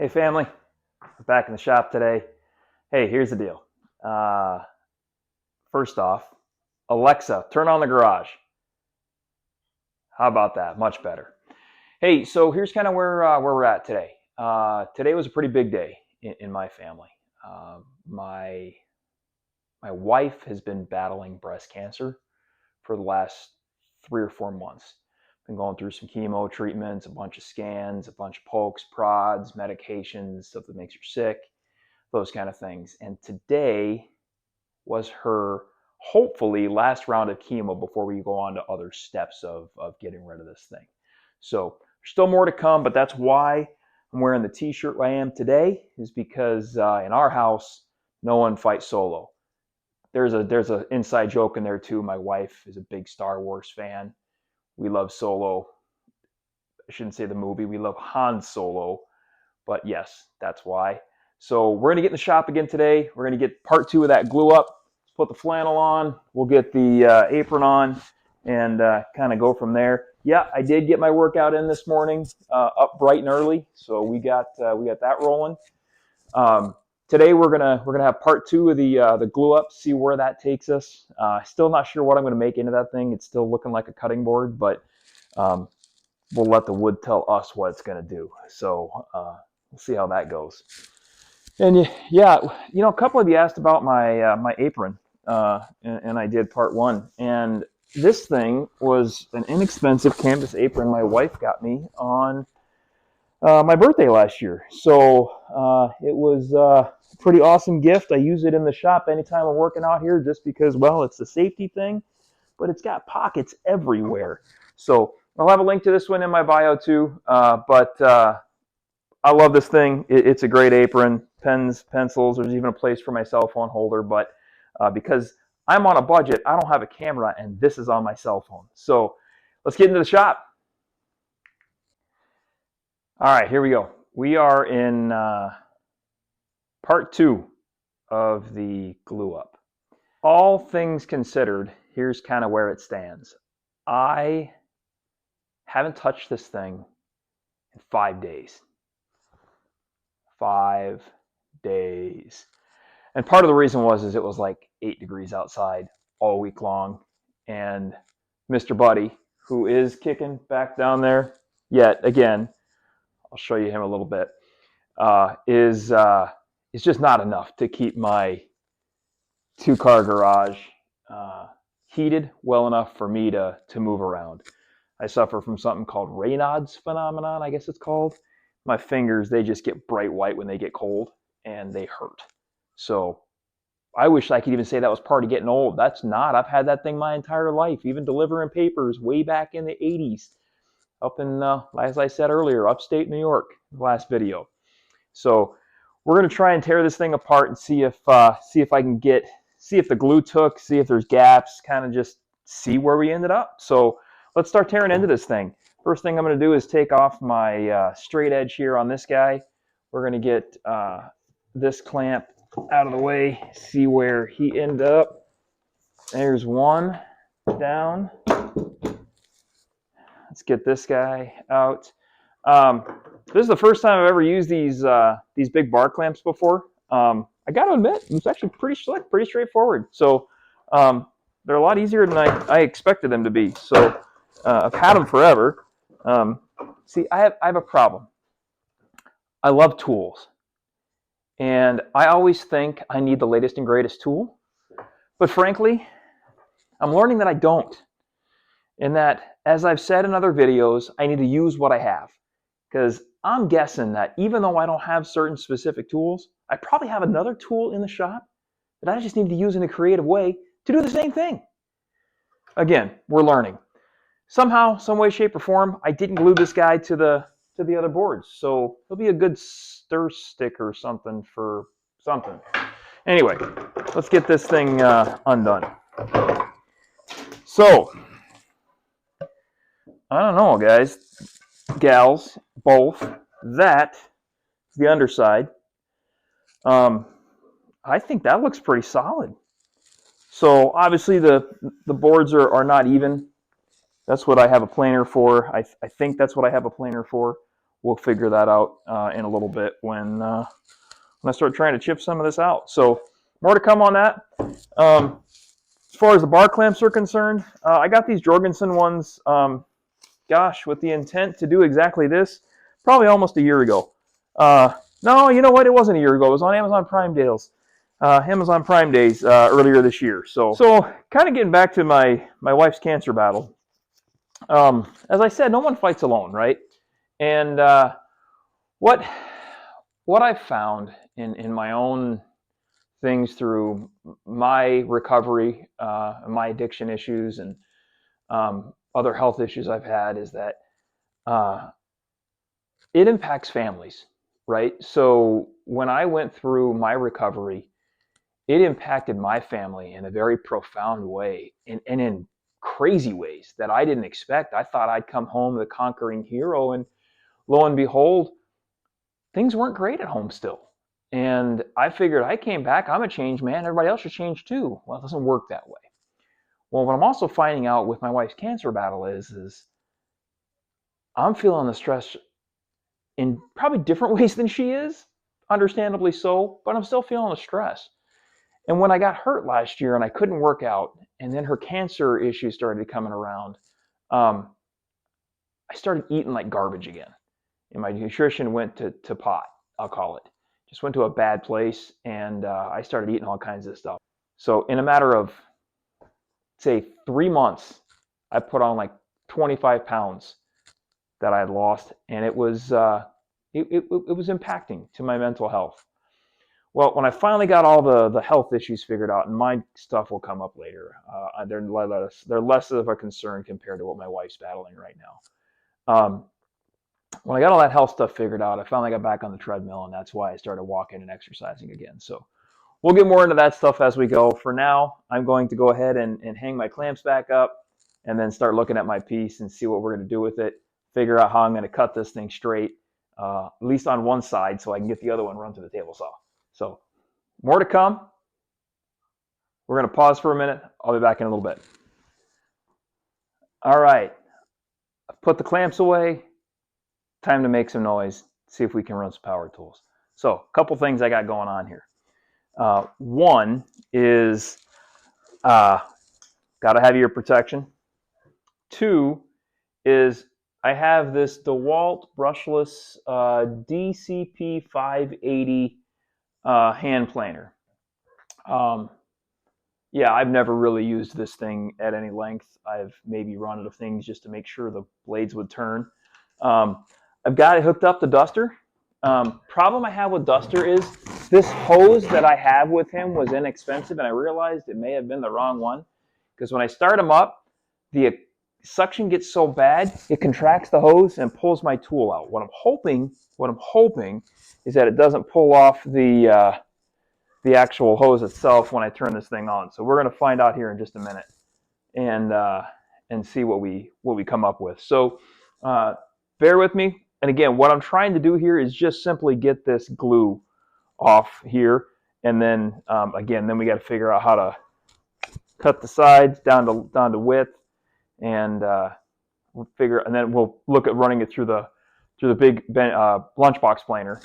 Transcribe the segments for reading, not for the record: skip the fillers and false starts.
Hey family, we're back in the shop today. Hey, here's the deal. First off, Alexa, turn on the garage. How about that? Much better. Hey, so here's kind of where we're at today. Today was a pretty big day in my family. My wife has been battling breast cancer for the last 3 or 4 months. Been going through some chemo treatments, a bunch of scans, a bunch of pokes, prods, medications, stuff that makes her sick, those kind of things. And today was her hopefully last round of chemo before we go on to other steps of getting rid of this thing. So there's still more to come, but that's why I'm wearing the t-shirt I am today, is because in our house, no one fights solo. There's a inside joke in there too. My wife is a big Star Wars fan. We love Solo. I shouldn't say the movie. We love Han Solo. But yes, that's why. So we're going to get in the shop again today. We're going to get part 2 of that glue up. Let's put the flannel on. We'll get the apron on and kind of go from there. Yeah, I did get my workout in this morning, up bright and early. So we got that rolling. Today we're gonna have part 2 of the glue up. See where that takes us. Still not sure what I'm gonna make into that thing. It's still looking like a cutting board, but we'll let the wood tell us what it's gonna do. So we'll see how that goes. And yeah, a couple of you asked about my apron, and I did part 1. And this thing was an inexpensive canvas apron my wife got me on my birthday last year. So it was a pretty awesome gift. I use it in the shop anytime I'm working out here just because, well, it's a safety thing, but it's got pockets everywhere. So I'll have a link to this one in my bio too. But I love this thing. It's a great apron. Pens, pencils, there's even a place for my cell phone holder. But because I'm on a budget, I don't have a camera, and this is on my cell phone. So let's get into the shop. All right, here we go. We are in part 2 of the glue up. All things considered, here's kind of where it stands. I haven't touched this thing in 5 days. 5 days. And part of the reason is it was like 8 degrees outside all week long. And Mr. Buddy, who is kicking back down there yet again, I'll show you him a little bit, is just not enough to keep my 2-car garage heated well enough for me to move around. I suffer from something called Raynaud's phenomenon, I guess it's called. My fingers, they just get bright white when they get cold, and they hurt. So I wish I could even say that was part of getting old. That's not. I've had that thing my entire life, even delivering papers way back in the 80s. Up in, as I said earlier, upstate New York, last video. So we're going to try and tear this thing apart and see if I can see if the glue took, see if there's gaps, kind of just see where we ended up. So let's start tearing into this thing. First thing I'm going to do is take off my straight edge here on this guy. We're going to get this clamp out of the way, see where he ended up. There's one down. Let's get this guy out. This is the first time I've ever used these big bar clamps before. I got to admit, it's actually pretty slick, pretty straightforward. So they're a lot easier than I expected them to be. So I've had them forever. See, I have a problem. I love tools. And I always think I need the latest and greatest tool. But frankly, I'm learning that I don't. And that, as I've said in other videos, I need to use what I have. Because I'm guessing that even though I don't have certain specific tools, I probably have another tool in the shop that I just need to use in a creative way to do the same thing. Again, we're learning. Somehow, some way, shape, or form, I didn't glue this guy to the other boards. So it'll be a good stir stick or something for something. Anyway, let's get this thing undone. So, I don't know, guys, gals, both. That is the underside. I think that looks pretty solid. So obviously the boards are not even. That's what I have a planer for. I think that's what I have a planer for. we'll figure that out in a little bit when I start trying to chip some of this out. So more to come on that. As far as the bar clamps are concerned, I got these Jorgensen ones, gosh, with the intent to do exactly this, probably almost a year ago. No, you know what? It wasn't a year ago. It was on Amazon Prime Days. Amazon Prime Days earlier this year. So kind of getting back to my wife's cancer battle. As I said, no one fights alone, right? And what I've found in my own things through my recovery, my addiction issues, and other health issues I've had is that it impacts families, right? So when I went through my recovery, it impacted my family in a very profound way and in crazy ways that I didn't expect. I thought I'd come home the conquering hero, and lo and behold, things weren't great at home still. And I figured I came back, I'm a changed man, everybody else should change too. Well, it doesn't work that way. Well, what I'm also finding out with my wife's cancer battle is I'm feeling the stress in probably different ways than she is, understandably so, but I'm still feeling the stress. And when I got hurt last year and I couldn't work out, and then her cancer issues started coming around, I started eating like garbage again. And my nutrition went to pot, I'll call it. Just went to a bad place, and I started eating all kinds of stuff. So in a matter of, say, 3 months, I put on like 25 pounds that I had lost, and it was impacting to my mental health. Well, when I finally got all the health issues figured out, and my stuff will come up later, they're less of a concern compared to what my wife's battling right now. When I got all that health stuff figured out, I finally got back on the treadmill, and that's why I started walking and exercising again. So we'll get more into that stuff as we go. For now, I'm going to go ahead and hang my clamps back up and then start looking at my piece and see what we're going to do with it, figure out how I'm going to cut this thing straight, at least on one side, so I can get the other one run through the table saw. So more to come. We're going to pause for a minute. I'll be back in a little bit. All right. I've put the clamps away. Time to make some noise, see if we can run some power tools. So a couple things I got going on here. One is got to have ear protection. Two is I have this Dewalt brushless DCP 580 hand planer. Yeah, I've never really used this thing at any length. I've maybe run it of things just to make sure the blades would turn. I've got it hooked up to Duster. Problem I have with Duster is this hose that I have with him was inexpensive, and I realized it may have been the wrong one, because when I start him up, the suction gets so bad it contracts the hose and pulls my tool out. What I'm hoping is that it doesn't pull off the actual hose itself when I turn this thing on. So we're going to find out here in just a minute and see what we come up with. So bear with me. And again, what I'm trying to do here is just simply get this glue off here, and then again, then we got to figure out how to cut the sides down to width, and and then we'll look at running it through the big lunchbox planer,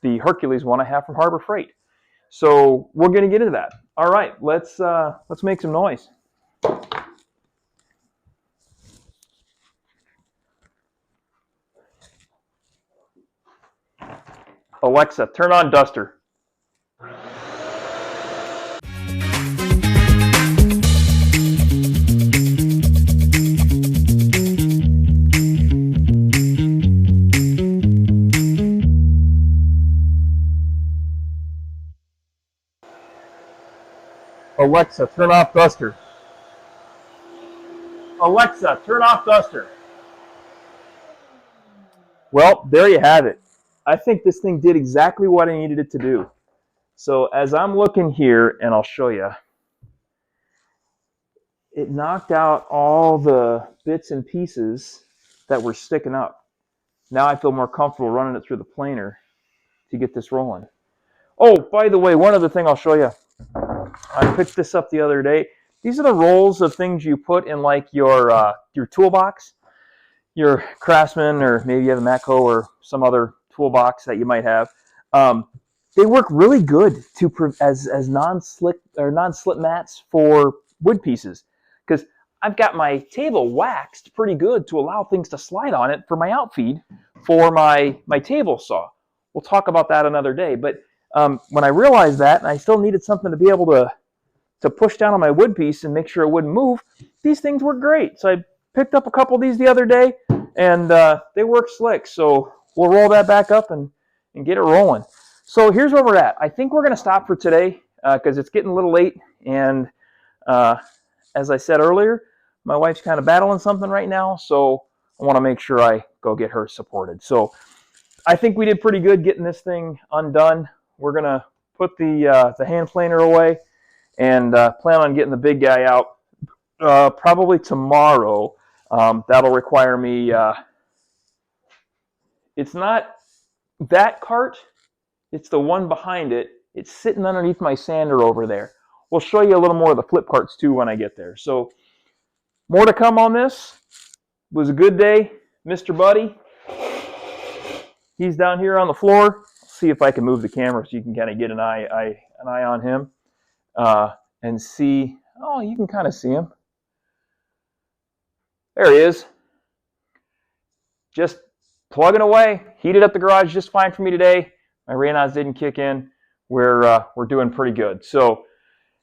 the Hercules one I have from Harbor Freight. So we're going to get into that. All right, let's make some noise. Alexa, turn on Duster. Alexa, turn off Duster. Alexa, turn off Duster. Well, there you have it. I think this thing did exactly what I needed it to do. So as I'm looking here, and I'll show you, it knocked out all the bits and pieces that were sticking up. Now I feel more comfortable running it through the planer to get this rolling. Oh, by the way, one other thing I'll show you. I picked this up the other day. These are the rolls of things you put in like your toolbox. your Craftsman, or maybe you have a Matco or some other toolbox that you might have. They work really good as non-slick or non-slip mats for wood pieces, because I've got my table waxed pretty good to allow things to slide on it for my outfeed for my table saw. We'll talk about that another day. But when I realized that, and I still needed something to be able to push down on my wood piece and make sure it wouldn't move, these things work great. So I picked up a couple of these the other day, and they work slick. So we'll roll that back up and get it rolling. So here's where we're at. I think we're going to stop for today because it's getting a little late. And as I said earlier, my wife's kind of battling something right now. So I want to make sure I go get her supported. So I think we did pretty good getting this thing undone. We're going to put the hand planer away and plan on getting the big guy out probably tomorrow. That'll require me, it's not that cart, it's the one behind it. It's sitting underneath my sander over there. We'll show you a little more of the flip carts too when I get there. So more to come on this. It was a good day. Mr. Buddy, he's down here on the floor. See if I can move the camera so you can kind of get an eye on him and see. Oh, you can kind of see him. There he is. Just plugging away. Heated up the garage just fine for me today. My Raynaud's didn't kick in. We're doing pretty good. So,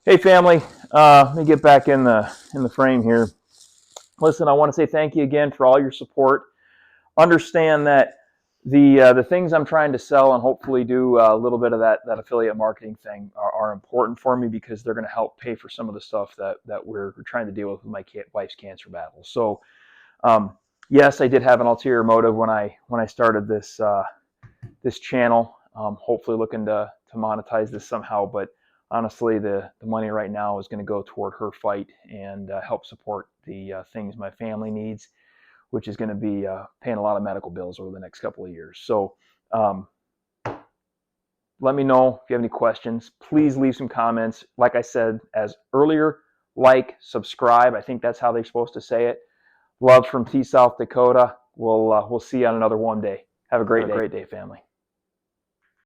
hey family, let me get back in the frame here. Listen, I want to say thank you again for all your support. Understand that the things I'm trying to sell and hopefully do a little bit of that affiliate marketing thing are important for me, because they're going to help pay for some of the stuff that we're trying to deal with my wife's cancer battle. So yes, I did have an ulterior motive when I started this this channel. Hopefully looking to monetize this somehow, but honestly the money right now is going to go toward her fight and help support the things my family needs, which is going to be paying a lot of medical bills over the next couple of years. So let me know if you have any questions. Please leave some comments. Like I said as earlier, like, subscribe. I think that's how they're supposed to say it. Love from T, South Dakota. We'll see you on another one day. Have a great day, family.